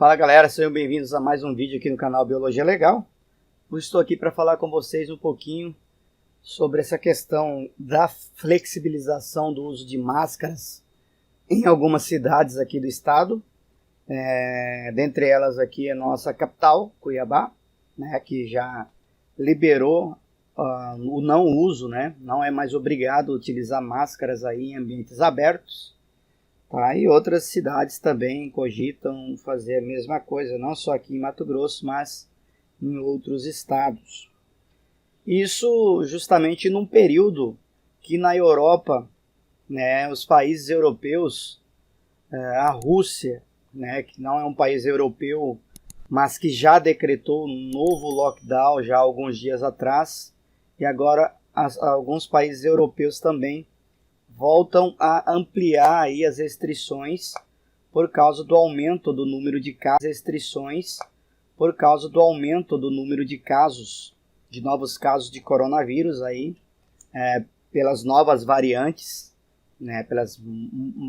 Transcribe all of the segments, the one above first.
Fala galera, sejam bem-vindos a mais um vídeo aqui no canal Biologia Legal. Hoje estou aqui para falar com vocês um pouquinho sobre essa questão da flexibilização do uso de máscaras em algumas cidades aqui do estado. Dentre elas aqui a nossa capital, Cuiabá, né, que já liberou o não uso, né, não é mais obrigado a utilizar máscaras aí em ambientes abertos. Tá, e outras cidades também cogitam fazer a mesma coisa, não só aqui em Mato Grosso, mas em outros estados. Isso justamente num período que na Europa, né, os países europeus, a Rússia, né, que não é um país europeu, mas que já decretou um novo lockdown já há alguns dias atrás, e agora alguns países europeus também voltam a ampliar aí as restrições por causa do aumento do número de casos, de novos casos de coronavírus aí, pelas novas variantes, né, pelas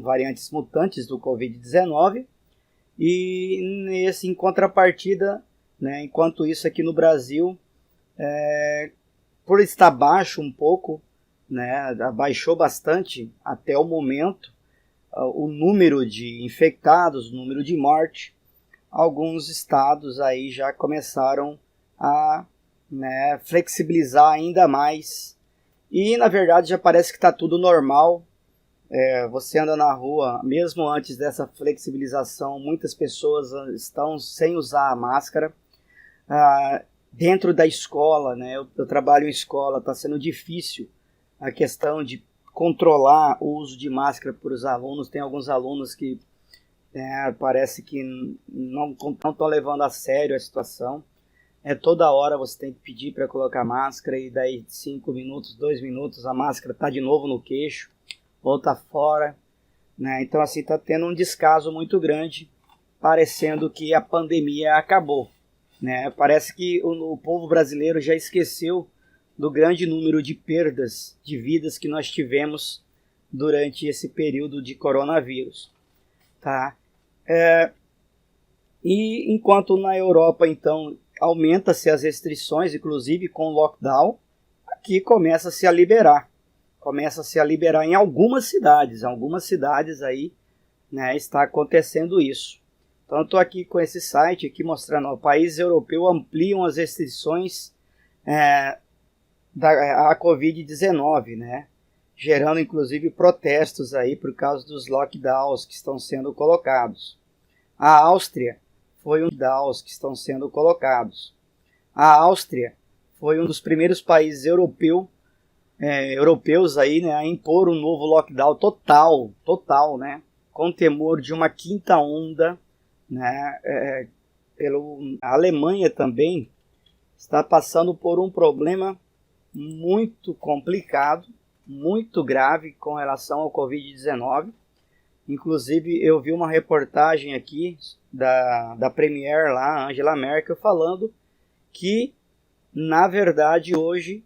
variantes mutantes do Covid-19, e em contrapartida, né, enquanto isso aqui no Brasil, por estar baixo um pouco, né, baixou bastante até o momento o número de infectados, o número de morte. Alguns estados aí já começaram a, né, flexibilizar ainda mais e na verdade já parece que está tudo normal. Você anda na rua, mesmo antes dessa flexibilização, muitas pessoas estão sem usar a máscara. Dentro da escola, né, eu trabalho em escola, está sendo difícil a questão de controlar o uso de máscara por os alunos. Tem alguns alunos que parece que não estão levando a sério a situação. Toda hora você tem que pedir para colocar máscara e daí 5 minutos, 2 minutos a máscara está de novo no queixo ou está fora, né? Então assim está tendo um descaso muito grande, parecendo que a pandemia acabou, né? Parece que o povo brasileiro já esqueceu do grande número de perdas de vidas que nós tivemos durante esse período de coronavírus. Tá? E enquanto na Europa, então, aumenta-se as restrições, inclusive com o lockdown, aqui começa-se a liberar. Começa-se a liberar em algumas cidades aí, né, está acontecendo isso. Então eu estou aqui com esse site aqui mostrando, o país europeu ampliam as restrições da Covid-19, né? Gerando inclusive protestos aí por causa dos lockdowns que estão sendo colocados. A Áustria foi A Áustria foi um dos primeiros países europeus aí, né, a impor um novo lockdown total, né? Com temor de uma quinta onda, né? A Alemanha também está passando por um problema muito complicado, muito grave com relação ao Covid-19. Inclusive eu vi uma reportagem aqui da Premier lá, Angela Merkel, falando que na verdade hoje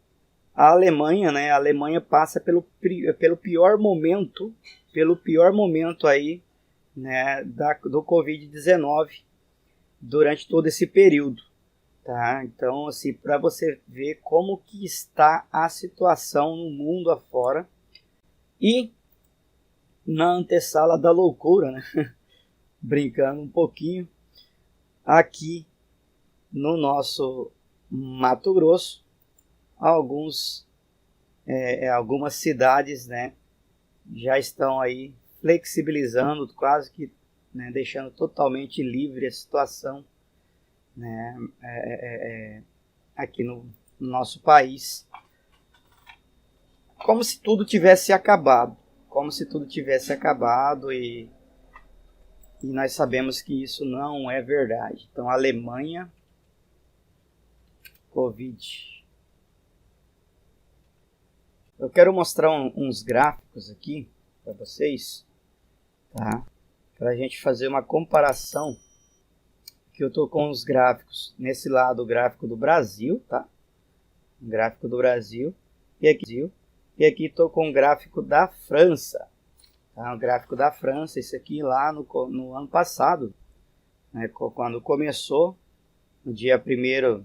a Alemanha, né, a Alemanha passa pelo pior momento aí, né, do Covid-19 durante todo esse período. Tá? Então, assim, para você ver como que está a situação no mundo afora e na antessala da loucura, né? Brincando um pouquinho, aqui no nosso Mato Grosso, algumas cidades, né, já estão aí flexibilizando, quase que, né, deixando totalmente livre a situação, né, aqui no nosso país, como se tudo tivesse acabado, e nós sabemos que isso não é verdade. Então, a Alemanha, Covid. Eu quero mostrar uns gráficos aqui para vocês, tá? Para a gente fazer uma comparação. Que eu estou com os gráficos nesse lado, o gráfico do Brasil, tá? O gráfico do Brasil e aqui estou com o gráfico da França, tá? O gráfico da França, esse aqui lá no ano passado, né? Quando começou, no dia 1º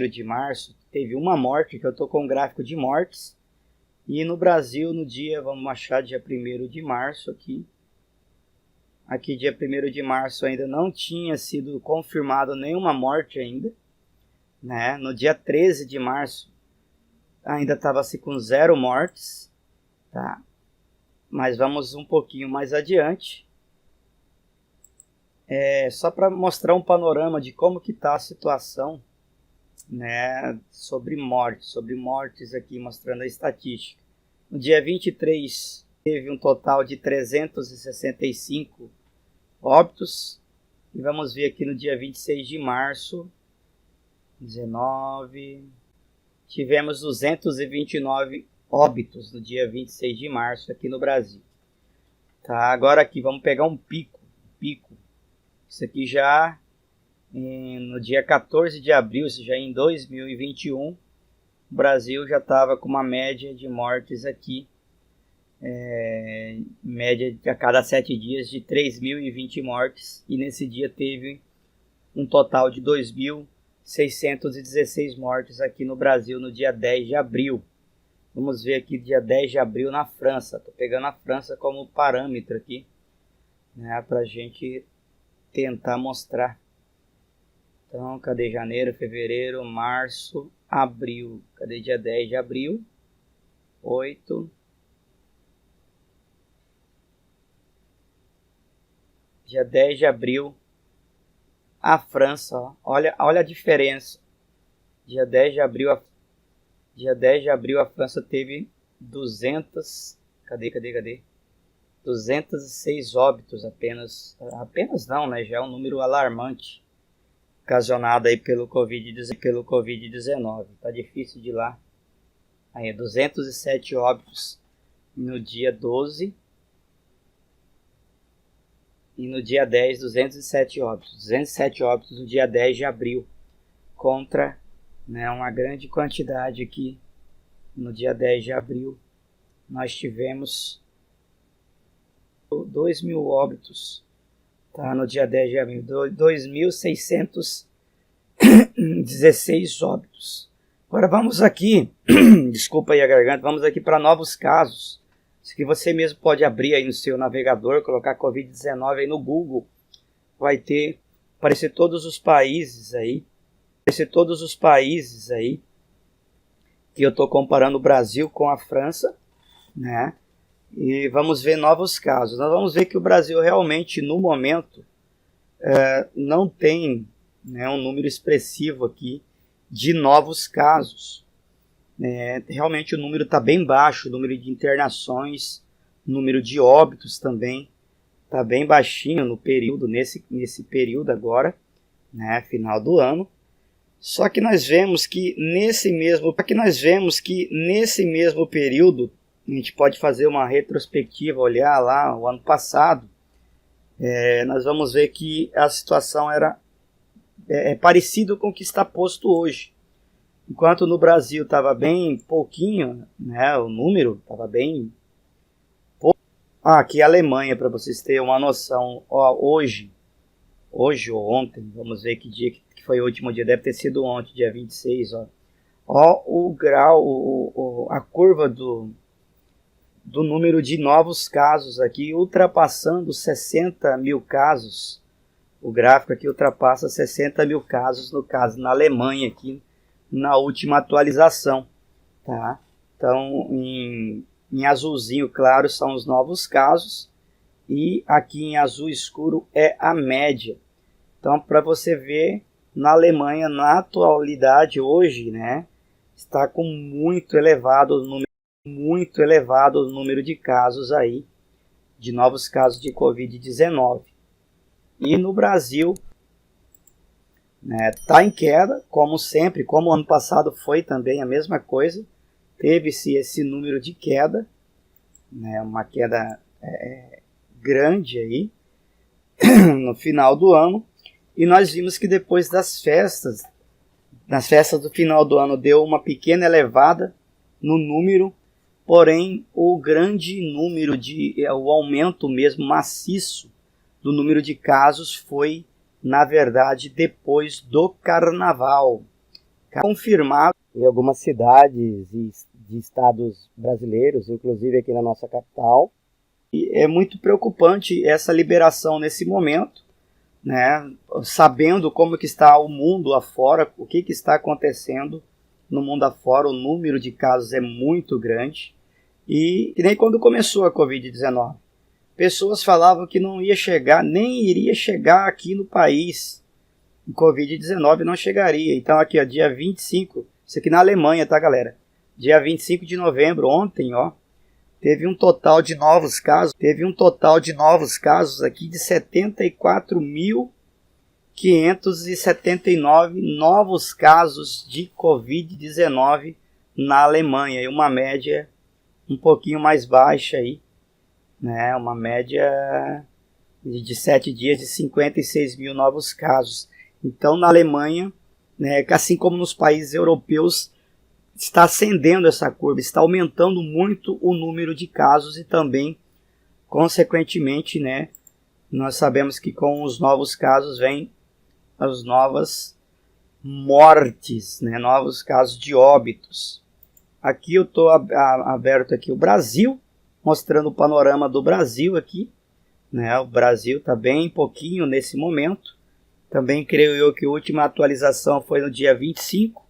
de março, teve uma morte, que eu estou com um gráfico de mortes. E no Brasil, no dia, vamos achar dia 1º de março aqui. Aqui dia 1º de março ainda não tinha sido confirmado nenhuma morte ainda, né? No dia 13 de março ainda estava-se com 0 mortes, tá? Mas vamos um pouquinho mais adiante. Só para mostrar um panorama de como que está a situação, né, sobre mortes aqui, mostrando a estatística. No dia 23 teve um total de 365 óbitos. E vamos ver aqui no dia 26 de março, 19, tivemos 229 óbitos no dia 26 de março aqui no Brasil. Tá, agora aqui vamos pegar um pico. Isso aqui já no dia 14 de abril, isso já em 2021, o Brasil já estava com uma média de mortes aqui, média a cada 7 dias de 3.020 mortes, e nesse dia teve um total de 2.616 mortes aqui no Brasil no dia 10 de abril. Vamos ver aqui dia 10 de abril na França. Estou pegando a França como parâmetro aqui, né, para a gente tentar mostrar. Então, cadê janeiro, fevereiro, março, abril? Cadê dia 10 de abril? 8. Dia 10 de abril, a França, ó. Olha a diferença. Dia 10 de abril, a França teve 206 óbitos apenas não, né? Já é um número alarmante, ocasionado aí pelo Covid-19. Tá difícil de ir lá. Aí, 207 óbitos no dia 12. E no dia 10, 207 óbitos. 207 óbitos no dia 10 de abril. Contra, né, uma grande quantidade aqui. No dia 10 de abril, nós tivemos 2.000 óbitos. Tá, no dia 10 de abril, 2.616 óbitos. Agora vamos aqui, desculpa aí a garganta, vamos aqui para novos casos. Isso que você mesmo pode abrir aí no seu navegador, colocar Covid-19 aí no Google. Vai aparecer todos os países aí. Que eu estou comparando o Brasil com a França, né? E vamos ver novos casos. Nós vamos ver que o Brasil realmente, no momento, não tem, né, um número expressivo aqui de novos casos. Realmente o número está bem baixo, o número de internações, o número de óbitos também está bem baixinho no período, nesse período agora, né, final do ano. Só que nós vemos que nesse mesmo período, a gente pode fazer uma retrospectiva, olhar lá o ano passado, nós vamos ver que a situação era parecida com o que está posto hoje. Enquanto no Brasil estava bem pouquinho, né, o número estava bem pouco. Aqui a Alemanha, para vocês terem uma noção, hoje ou ontem, vamos ver que dia que foi o último dia, deve ter sido ontem, dia 26, o grau, a curva do número de novos casos aqui, ultrapassando 60 mil casos. O gráfico aqui ultrapassa 60 mil casos, no caso na Alemanha aqui, na última atualização, tá? Então, em azulzinho claro são os novos casos, e aqui em azul escuro é a média. Então, para você ver, na Alemanha, na atualidade hoje, né, está com muito elevado o número de casos aí, de novos casos de Covid-19. E no Brasil, está em queda, como sempre, como ano passado foi também a mesma coisa. Teve-se esse número de queda, né, uma queda grande aí no final do ano. E nós vimos que depois das festas do final do ano deu uma pequena elevada no número, porém o grande número o aumento mesmo maciço do número de casos foi na verdade, depois do carnaval. Confirmado em algumas cidades e de estados brasileiros, inclusive aqui na nossa capital. E é muito preocupante essa liberação nesse momento, né? Sabendo como que está o mundo afora, o que está acontecendo no mundo afora, o número de casos é muito grande. E que nem quando começou a Covid-19. Pessoas falavam que não ia chegar, nem iria chegar aqui no país. O Covid-19 não chegaria. Então aqui, ó, dia 25, isso aqui na Alemanha, tá, galera? Dia 25 de novembro, ontem, ó, teve um total de novos casos aqui de 74.579 novos casos de Covid-19 na Alemanha. E uma média um pouquinho mais baixa aí, né? Uma média de 7 dias de 56 mil novos casos. Então, na Alemanha, né, assim como nos países europeus, está ascendendo essa curva, está aumentando muito o número de casos e também, consequentemente, né, nós sabemos que com os novos casos vem as novas mortes, né, novos casos de óbitos. Aqui eu estou aberto aqui o Brasil, mostrando o panorama do Brasil aqui, né, o Brasil está bem pouquinho nesse momento. Também creio eu que a última atualização foi no dia 25.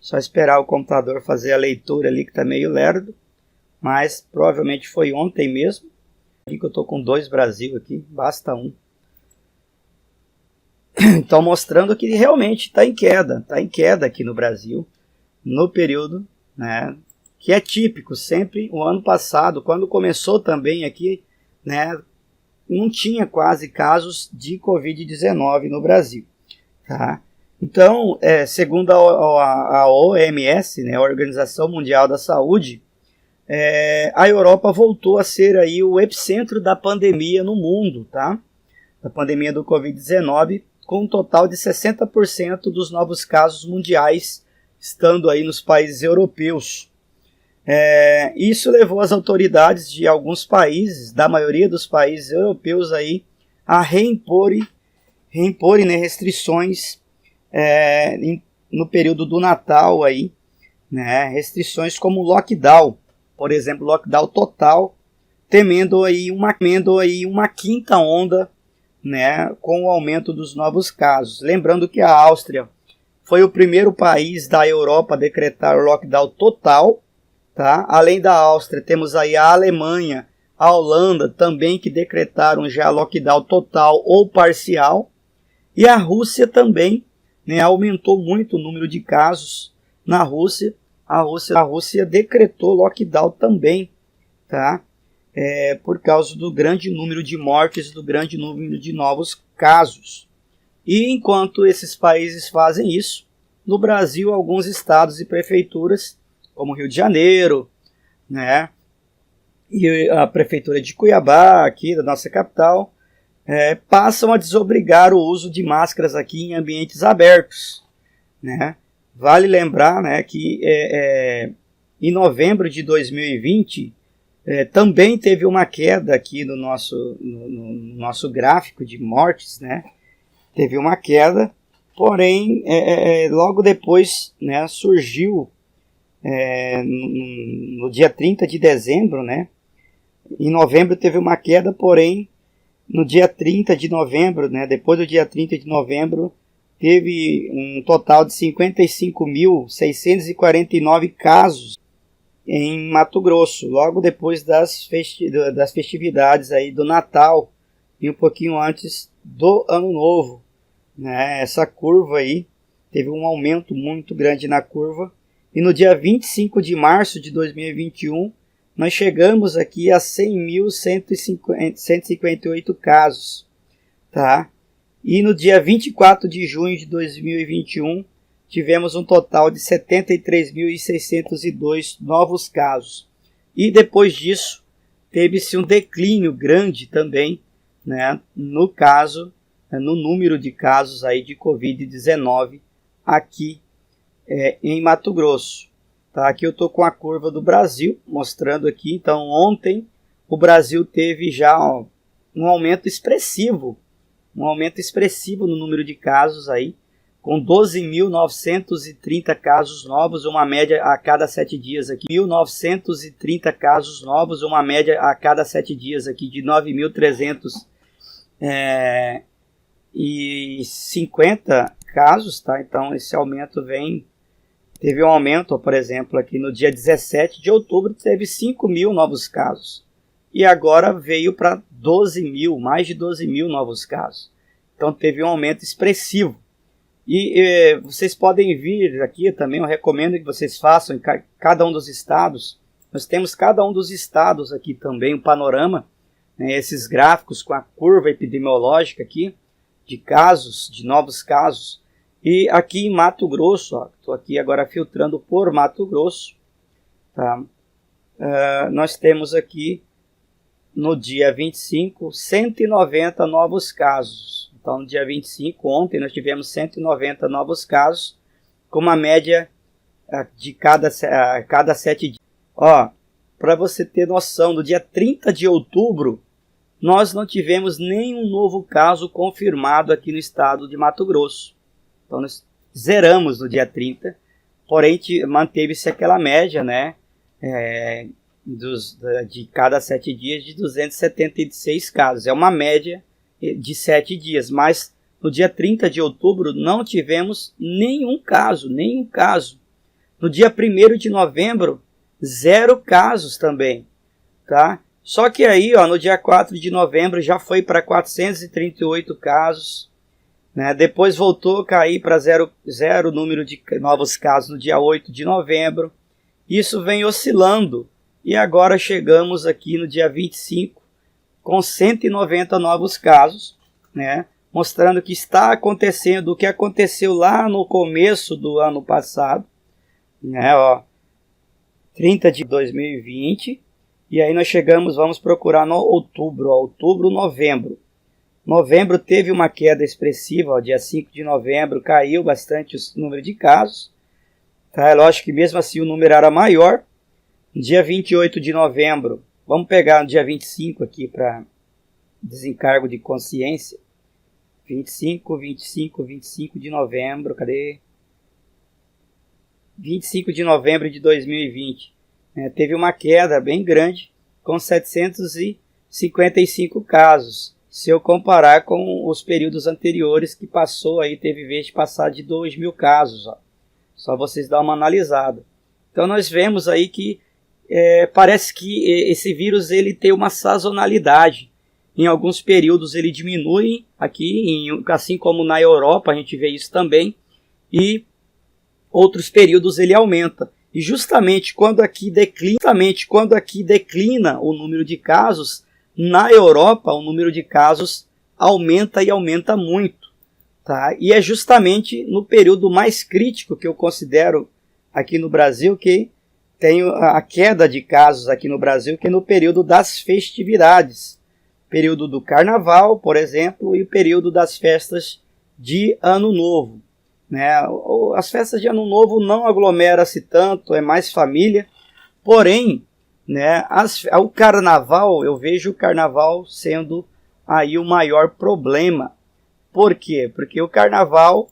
Só esperar o computador fazer a leitura ali que está meio lerdo. Mas provavelmente foi ontem mesmo. Aqui que eu estou com 2 Brasil aqui, basta um. Então mostrando que realmente está em queda aqui no Brasil. No período, né, que é típico. Sempre o ano passado, quando começou também aqui, né, não tinha quase casos de Covid-19 no Brasil, tá? Então, segundo a OMS, né, a Organização Mundial da Saúde, a Europa voltou a ser aí o epicentro da pandemia no mundo, tá? Da pandemia do Covid-19, com um total de 60% dos novos casos mundiais estando aí nos países europeus. Isso levou as autoridades de alguns países, da maioria dos países europeus, aí, a reimporem, né, restrições no período do Natal, aí, né, restrições como lockdown, por exemplo, lockdown total, temendo aí uma quinta onda, né, com o aumento dos novos casos. Lembrando que a Áustria foi o primeiro país da Europa a decretar lockdown total. Tá? Além da Áustria, temos aí a Alemanha, a Holanda também que decretaram já lockdown total ou parcial. E a Rússia também, né, aumentou muito o número de casos na Rússia. A Rússia decretou lockdown também, tá? Por causa do grande número de mortes, do grande número de novos casos. E enquanto esses países fazem isso, no Brasil alguns estados e prefeituras como Rio de Janeiro, né, e a prefeitura de Cuiabá, aqui da nossa capital, passam a desobrigar o uso de máscaras aqui em ambientes abertos, né. Vale lembrar, né, que em novembro de 2020 também teve uma queda aqui no nosso gráfico de mortes, né, teve uma queda, porém logo depois, né, surgiu no dia 30 de dezembro, né? Em novembro teve uma queda, porém no dia 30 de novembro, né? Depois do dia 30 de novembro, teve um total de 55.649 casos em Mato Grosso, logo depois das festividades aí do Natal e um pouquinho antes do Ano Novo, né? Essa curva aí teve um aumento muito grande na curva. E no dia 25 de março de 2021, nós chegamos aqui a 100.158 casos, tá? E no dia 24 de junho de 2021, tivemos um total de 73.602 novos casos. E depois disso, teve-se um declínio grande também, né, no número de casos aí de Covid-19 aqui em Mato Grosso. Tá? Aqui eu estou com a curva do Brasil, mostrando aqui. Então, ontem o Brasil teve já um aumento expressivo um aumento expressivo no número de casos aí, com 12.930 casos novos, uma média a cada 7 dias aqui. 1.930 casos novos, uma média a cada 7 dias aqui de 9.350 casos, tá? Então esse aumento teve um aumento, por exemplo, aqui no dia 17 de outubro teve 5.000 novos casos. E agora veio para 12.000, mais de 12.000 novos casos. Então teve um aumento expressivo. E vocês podem vir aqui também, eu recomendo que vocês façam em cada um dos estados. Nós temos cada um dos estados aqui também, um panorama, né, esses gráficos com a curva epidemiológica aqui, de casos, de novos casos. E aqui em Mato Grosso, estou aqui agora filtrando por Mato Grosso, tá? Nós temos aqui no dia 25, 190 novos casos. Então, no dia 25, ontem, nós tivemos 190 novos casos, com uma média de cada 7 dias. Para você ter noção, no dia 30 de outubro, nós não tivemos nenhum novo caso confirmado aqui no estado de Mato Grosso. Então, nós zeramos no dia 30, porém, manteve-se aquela média, né, de cada 7 dias de 276 casos. É uma média de 7 dias, mas no dia 30 de outubro não tivemos nenhum caso. No dia 1º de novembro, 0 casos também, tá? Só que aí, no dia 4 de novembro já foi para 438 casos, né? Depois voltou a cair para zero número de novos casos no dia 8 de novembro. Isso vem oscilando e agora chegamos aqui no dia 25 com 190 novos casos, né? Mostrando que está acontecendo o que aconteceu lá no começo do ano passado, né? 30 de 2020, e aí nós vamos procurar no outubro, novembro. Novembro teve uma queda expressiva, dia 5 de novembro caiu bastante o número de casos, tá? É lógico que mesmo assim o número era maior. Dia 28 de novembro, vamos pegar no dia 25 aqui para desencargo de consciência. 25 de novembro, cadê? 25 de novembro de 2020. Teve uma queda bem grande, com 755 casos. Se eu comparar com os períodos anteriores que passou, aí teve vez de passar de 2.000 casos. Só vocês dar uma analisada. Então nós vemos aí que parece que esse vírus ele tem uma sazonalidade. Em alguns períodos ele diminui aqui, assim como na Europa a gente vê isso também, e outros períodos ele aumenta. E justamente quando aqui declina o número de casos, na Europa o número de casos aumenta e aumenta muito, tá? E é justamente no período mais crítico que eu considero aqui no Brasil que tem a queda de casos aqui no Brasil, que é no período das festividades. Período do Carnaval, por exemplo, e o período das festas de Ano Novo, né? As festas de Ano Novo não aglomera-se tanto, é mais família. Porém, né, o Carnaval, eu vejo o Carnaval sendo aí o maior problema. Por quê? Porque o Carnaval,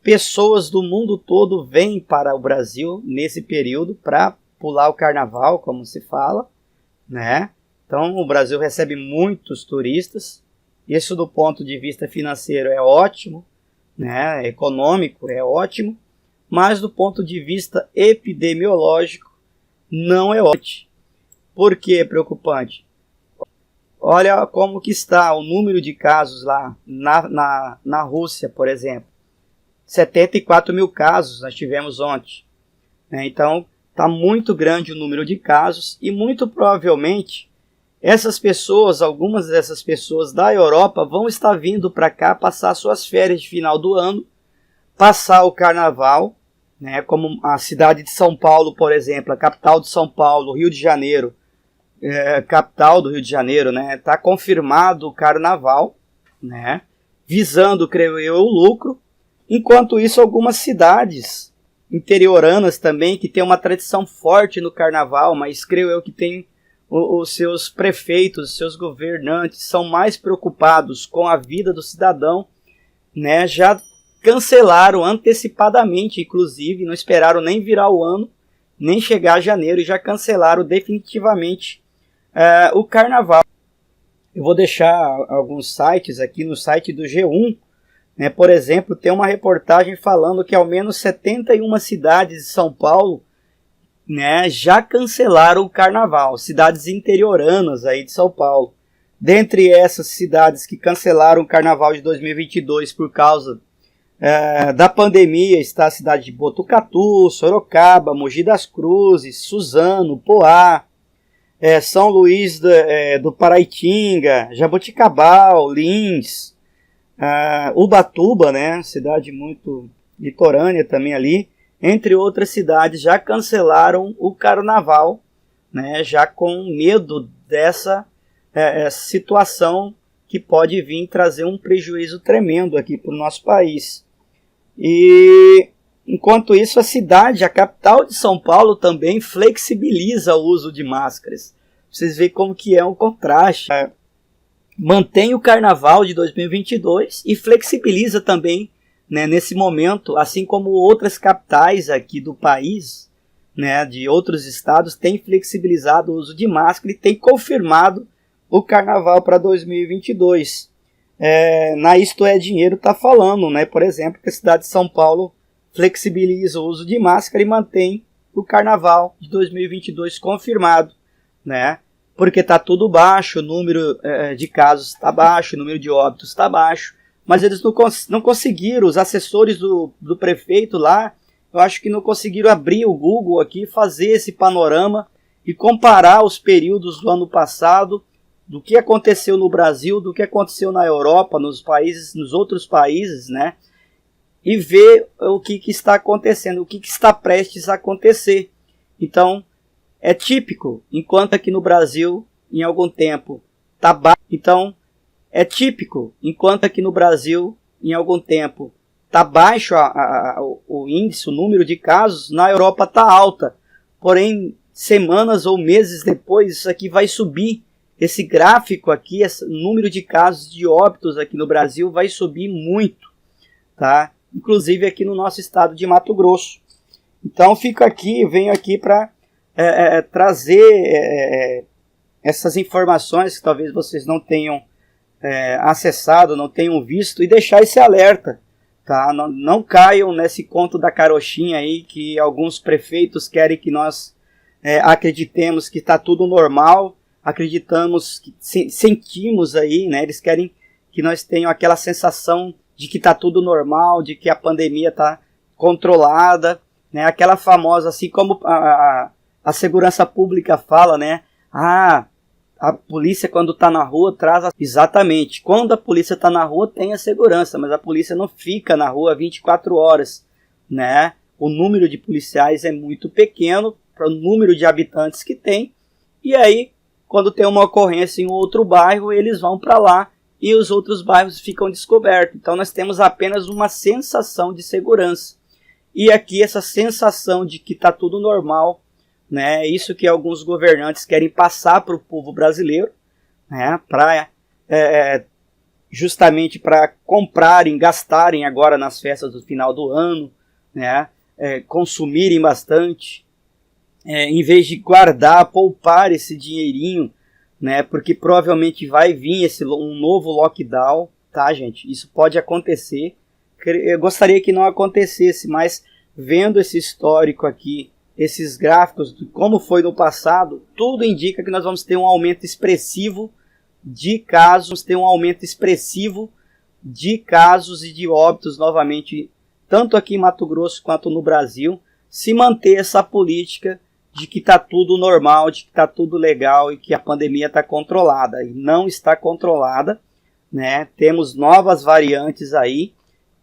pessoas do mundo todo vêm para o Brasil nesse período para pular o Carnaval, como se fala, né? Então o Brasil recebe muitos turistas. Isso do ponto de vista financeiro é ótimo, né? Econômico é ótimo, mas do ponto de vista epidemiológico não é ótimo. Por que preocupante? Olha como que está o número de casos lá na Rússia, por exemplo. 74.000 casos nós tivemos ontem. Então, está muito grande o número de casos e muito provavelmente algumas dessas pessoas da Europa vão estar vindo para cá passar suas férias de final do ano, passar o Carnaval, né, como a cidade de São Paulo, por exemplo, a capital de São Paulo, Rio de Janeiro, capital do Rio de Janeiro, né, está confirmado o Carnaval, né, visando, creio eu, o lucro. Enquanto isso, algumas cidades interioranas também, que tem uma tradição forte no Carnaval, mas creio eu que tem os seus prefeitos, os seus governantes são mais preocupados com a vida do cidadão, né? Já cancelaram antecipadamente, inclusive, não esperaram nem virar o ano, nem chegar a janeiro, e já cancelaram definitivamente o carnaval. Eu vou deixar alguns sites aqui, no site do G1, né, por exemplo, tem uma reportagem falando que ao menos 71 cidades de São Paulo, né, já cancelaram o carnaval, cidades interioranas aí de São Paulo. Dentre essas cidades que cancelaram o carnaval de 2022 por causa da pandemia está a cidade de Botucatu, Sorocaba, Mogi das Cruzes, Suzano, Poá, São Luís do Paraitinga, Jaboticabal, Lins, Ubatuba, né, cidade muito litorânea também ali, entre outras cidades, já cancelaram o carnaval, né, já com medo dessa situação que pode vir trazer um prejuízo tremendo aqui para o nosso país. E enquanto isso, a capital de São Paulo, também flexibiliza o uso de máscaras. Vocês veem como que é um contraste. Mantém o carnaval de 2022 e flexibiliza também, né, nesse momento, assim como outras capitais aqui do país, né, de outros estados, têm flexibilizado o uso de máscara e têm confirmado o carnaval para 2022. Na Isto é Dinheiro está falando, né, por exemplo, que a cidade de São Paulo flexibiliza o uso de máscara e mantém o carnaval de 2022 confirmado, né, porque está tudo baixo, o número de casos está baixo, o número de óbitos está baixo, mas eles não conseguiram, os assessores do prefeito lá, eu acho que não conseguiram abrir o Google aqui, fazer esse panorama e comparar os períodos do ano passado, do que aconteceu no Brasil, do que aconteceu na Europa, nos outros países, né? E ver o que está acontecendo, o que está prestes a acontecer. Então, é típico, enquanto aqui no Brasil, em algum tempo, está baixo. Então, é típico, enquanto aqui no Brasil, em algum tempo, está baixo o índice, o número de casos, na Europa está alta. Porém, semanas ou meses depois, isso aqui vai subir. Esse gráfico aqui, esse número de casos de óbitos aqui no Brasil vai subir muito, tá? Inclusive aqui no nosso estado de Mato Grosso. Então venho aqui para trazer essas informações que talvez vocês não tenham acessado, não tenham visto, e deixar esse alerta, tá? Não caiam nesse conto da carochinha aí que alguns prefeitos querem que nós acreditemos que está tudo normal. Acreditamos, sentimos aí, né? Eles querem que nós tenhamos aquela sensação de que está tudo normal, de que a pandemia está controlada, né? Aquela famosa, assim como a segurança pública fala, né? A polícia quando está na rua traz... Exatamente, quando a polícia está na rua tem a segurança, mas a polícia não fica na rua 24 horas, né? O número de policiais é muito pequeno para o número de habitantes que tem, e aí quando tem uma ocorrência em outro bairro, eles vão para lá e os outros bairros ficam descobertos. Então nós temos apenas uma sensação de segurança. E aqui essa sensação de que está tudo normal, né? Isso que alguns governantes querem passar para o povo brasileiro, né? Justamente para comprarem, gastarem agora nas festas do final do ano, né? Consumirem bastante. Em vez de guardar, poupar esse dinheirinho, né? Porque provavelmente vai vir um novo lockdown, tá, gente? Isso pode acontecer. Eu gostaria que não acontecesse, mas vendo esse histórico aqui, esses gráficos de como foi no passado, tudo indica que nós vamos ter um aumento expressivo de casos, e de óbitos novamente, tanto aqui em Mato Grosso quanto no Brasil, se manter essa política de que está tudo normal, de que está tudo legal e que a pandemia está controlada. E não está controlada, né? Temos novas variantes aí,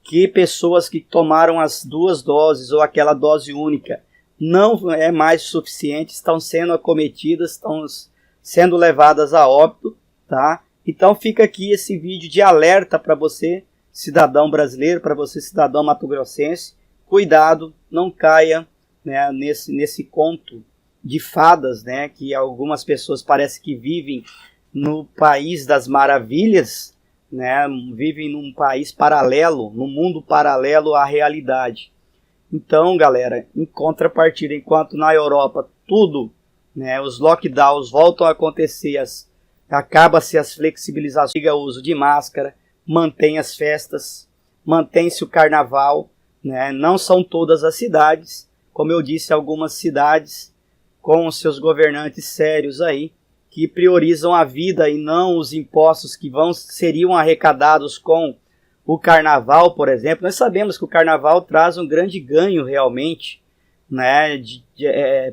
que pessoas que tomaram as 2 doses ou aquela dose única não é mais suficiente, estão sendo acometidas, estão sendo levadas a óbito, tá? Então fica aqui esse vídeo de alerta para você, cidadão brasileiro, para você, cidadão mato-grossense. Cuidado, não caia, né, nesse conto de fadas, né, que algumas pessoas parecem que vivem no país das maravilhas, né, vivem num país paralelo, num mundo paralelo à realidade. Então, galera, em contrapartida, enquanto na Europa tudo, né, os lockdowns voltam a acontecer, acaba-se as flexibilizações, o uso de máscara, mantém as festas, mantém-se o carnaval, né, não são todas as cidades, como eu disse, algumas cidades com seus governantes sérios aí, que priorizam a vida e não os impostos que seriam arrecadados com o carnaval, por exemplo. Nós sabemos que o carnaval traz um grande ganho realmente, né,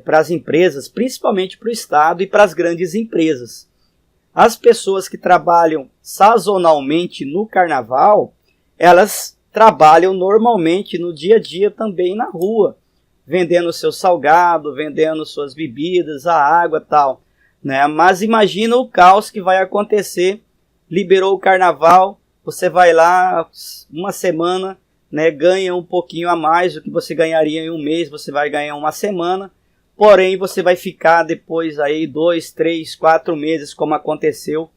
para as empresas, principalmente para o Estado e para as grandes empresas. As pessoas que trabalham sazonalmente no carnaval, elas trabalham normalmente no dia a dia também na rua, vendendo seu salgado, vendendo suas bebidas, a água e tal, né? Mas imagina o caos que vai acontecer. Liberou o carnaval, você vai lá uma semana, né, ganha um pouquinho a mais do que você ganharia em um mês, você vai ganhar uma semana, porém você vai ficar depois aí 2, 3, 4 meses, como aconteceu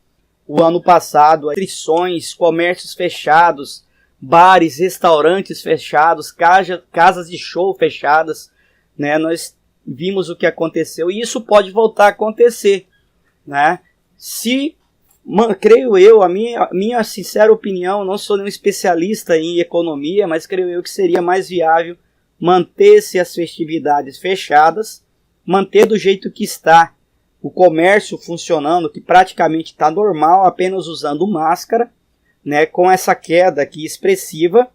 o ano passado, restrições, comércios fechados, bares, restaurantes fechados, casas de show fechadas, né? Nós vimos o que aconteceu e isso pode voltar a acontecer, né? Creio eu, a minha sincera opinião, não sou nenhum especialista em economia, mas creio eu que seria mais viável manter-se as festividades fechadas, manter do jeito que está, o comércio funcionando, que praticamente está normal, apenas usando máscara, né, com essa queda aqui expressiva,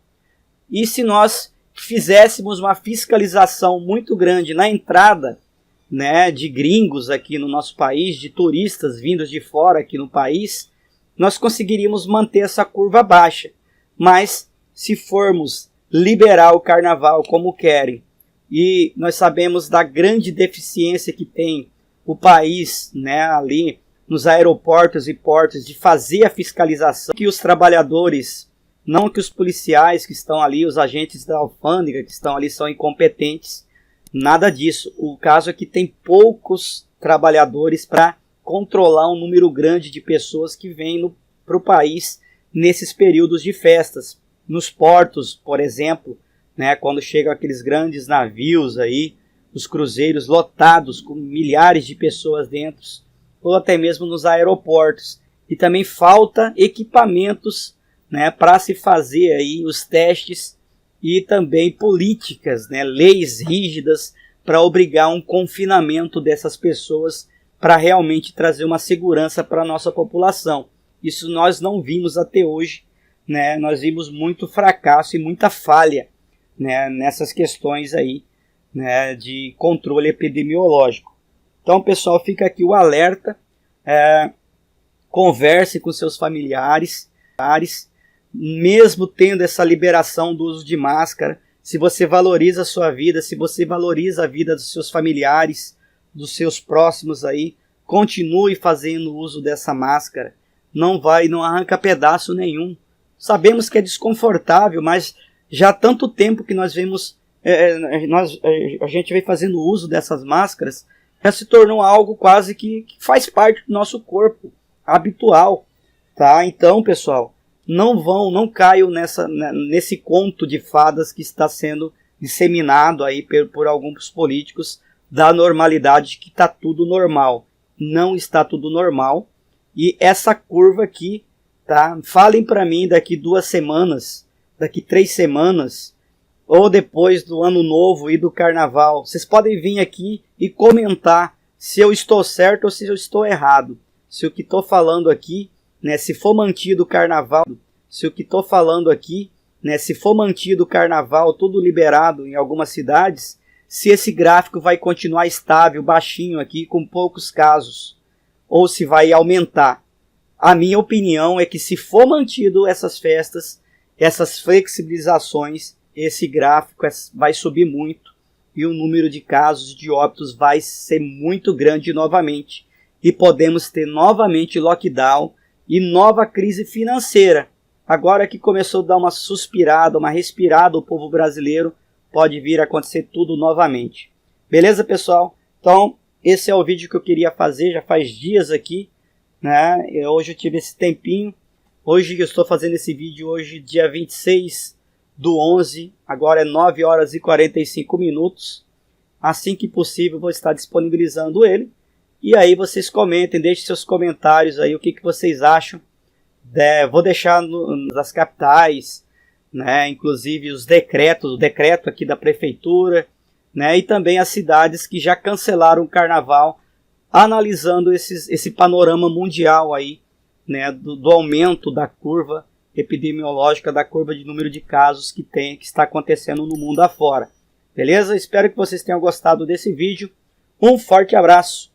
e se nós fizéssemos uma fiscalização muito grande na entrada, né, de gringos aqui no nosso país, de turistas vindos de fora aqui no país, nós conseguiríamos manter essa curva baixa. Mas se formos liberar o carnaval como querem, e nós sabemos da grande deficiência que tem o país, né, ali nos aeroportos e portos, de fazer a fiscalização, que os trabalhadores, não que os policiais que estão ali, os agentes da alfândega que estão ali são incompetentes, nada disso. O caso é que tem poucos trabalhadores para controlar um número grande de pessoas que vêm para o país nesses períodos de festas. Nos portos, por exemplo, né, quando chegam aqueles grandes navios aí, os cruzeiros lotados com milhares de pessoas dentro, ou até mesmo nos aeroportos. E também falta equipamentos, né, para se fazer aí os testes, e também políticas, né, leis rígidas para obrigar um confinamento dessas pessoas para realmente trazer uma segurança para a nossa população. Isso nós não vimos até hoje, né, nós vimos muito fracasso e muita falha, né, nessas questões aí, né, de controle epidemiológico. Então, pessoal, fica aqui o alerta, converse com seus familiares, mesmo tendo essa liberação do uso de máscara, se você valoriza a sua vida, se você valoriza a vida dos seus familiares, dos seus próximos aí, continue fazendo uso dessa máscara, não arranca pedaço nenhum. Sabemos que é desconfortável, mas já há tanto tempo que nós vemos, a gente vem fazendo uso dessas máscaras, já se tornou algo quase que faz parte do nosso corpo habitual, tá? Então, pessoal, não caiam nesse conto de fadas que está sendo disseminado aí por alguns políticos da normalidade, que está tudo normal. Não está tudo normal. E essa curva aqui, tá? Falem para mim daqui 2 semanas, daqui 3 semanas, ou depois do ano novo e do carnaval. Vocês podem vir aqui e comentar se eu estou certo ou se eu estou errado. Se o que estou falando aqui, né, se for mantido o carnaval, se o que estou falando aqui, né, se for mantido o carnaval, tudo liberado em algumas cidades, se esse gráfico vai continuar estável, baixinho aqui, com poucos casos, ou se vai aumentar. A minha opinião é que se for mantido essas festas, essas flexibilizações, esse gráfico vai subir muito e o número de casos de óbitos vai ser muito grande novamente. E podemos ter novamente lockdown e nova crise financeira. Agora que começou a dar uma suspirada, uma respirada o povo brasileiro, pode vir a acontecer tudo novamente. Beleza, pessoal? Então, esse é o vídeo que eu queria fazer, já faz dias aqui, né? Hoje eu tive esse tempinho. Hoje eu estou fazendo esse vídeo hoje, dia 26/11, agora é 9 horas e 45 minutos. Assim que possível vou estar disponibilizando ele. E aí vocês comentem, deixem seus comentários aí, o que vocês acham. Vou deixar nas capitais, né, inclusive os decretos, o decreto aqui da prefeitura, né, e também as cidades que já cancelaram o carnaval, analisando esse panorama mundial aí, né, do aumento da curva epidemiológica, da curva de número de casos que está acontecendo no mundo afora. Beleza? Espero que vocês tenham gostado desse vídeo. Um forte abraço